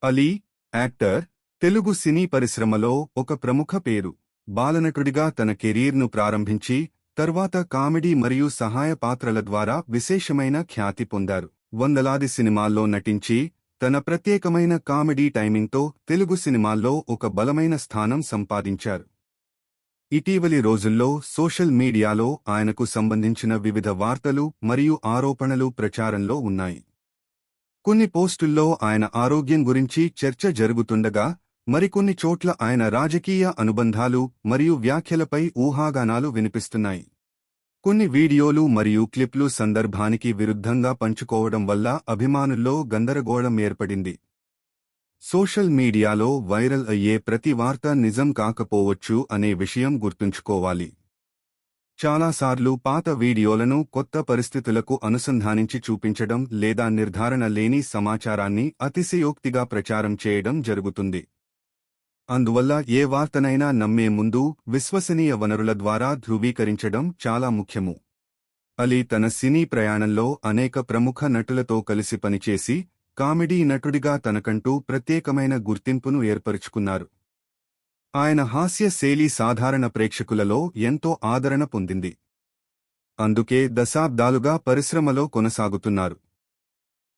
Ali, actor, Telugu సినీ పరిశ్రమలో ఒక ప్రముఖ పేరు. బాలనటుడిగా తన కెరీర్ను ప్రారంభించి, తర్వాత కామెడీ మరియు సహాయ పాత్రల ద్వారా విశేషమైన ఖ్యాతి పొందారు. వందలాది సినిమాల్లో నటించి, తన ప్రత్యేకమైన కామెడీ టైమింగ్తో తెలుగు సినిమాల్లో ఒక బలమైన స్థానం సంపాదించారు. ఇటీవలి రోజుల్లో సోషల్ మీడియాలో ఆయనకు సంబంధించిన వివిధ వార్తలు మరియు ఆరోపణలు ప్రచారంలో ఉన్నాయి. కొన్ని పోస్టుల్లో ఆయన ఆరోగ్యం గురించి చర్చ జరుగుతుండగా, మరికొన్ని చోట్ల ఆయన రాజకీయ అనుబంధాలు మరియు వ్యాఖ్యలపై ఊహాగానాలు వినిపిస్తున్నాయి. కొన్ని వీడియోలు మరియు క్లిప్లు సందర్భానికి విరుద్ధంగా పంచుకోవడం వల్ల అభిమానుల్లో గందరగోళం ఏర్పడింది. సోషల్ మీడియాలో వైరల్ అయ్యే ప్రతి వార్త నిజం కాకపోవచ్చు అనే విషయం గుర్తుంచుకోవాలి. చాలాసార్లు పాత వీడియోలను కొత్త పరిస్థితులకు అనుసంధానించి చూపించడం లేదా నిర్ధారణ లేని సమాచారాన్ని అతిశయోక్తిగా ప్రచారం చేయడం జరుగుతుంది. అందువల్ల ఏ వార్తనైనా నమ్మే ముందు విశ్వసనీయ వనరుల ద్వారా ధృవీకరించడం చాలా ముఖ్యము. అలీ తన సినీ ప్రయాణంలో అనేక ప్రముఖ నటులతో కలిసి పనిచేసి, కామెడీ నటుడిగా తనకంటూ ప్రత్యేకమైన గుర్తింపును ఏర్పరుచుకున్నారు. ఆయన హాస్య శైలి సాధారణ ప్రేక్షకులలో ఎంతో ఆదరణ పొందింది. అందుకే దశాబ్దాలుగా పరిశ్రమలో కొనసాగుతున్నారు.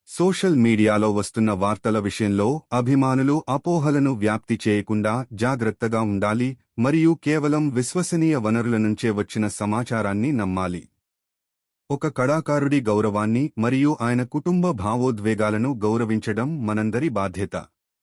సోషల్ మీడియాలో వస్తున్న వార్తల విషయంలో అభిమానులు అపోహలను వ్యాప్తి చేయకుండా జాగ్రత్తగా ఉండాలి మరియు కేవలం విశ్వసనీయ వనరుల నుంచే వచ్చిన సమాచారాన్ని నమ్మాలి. ఒక కళాకారుడి గౌరవాన్ని మరియు ఆయన కుటుంబ భావోద్వేగాలను గౌరవించడం మనందరి బాధ్యత.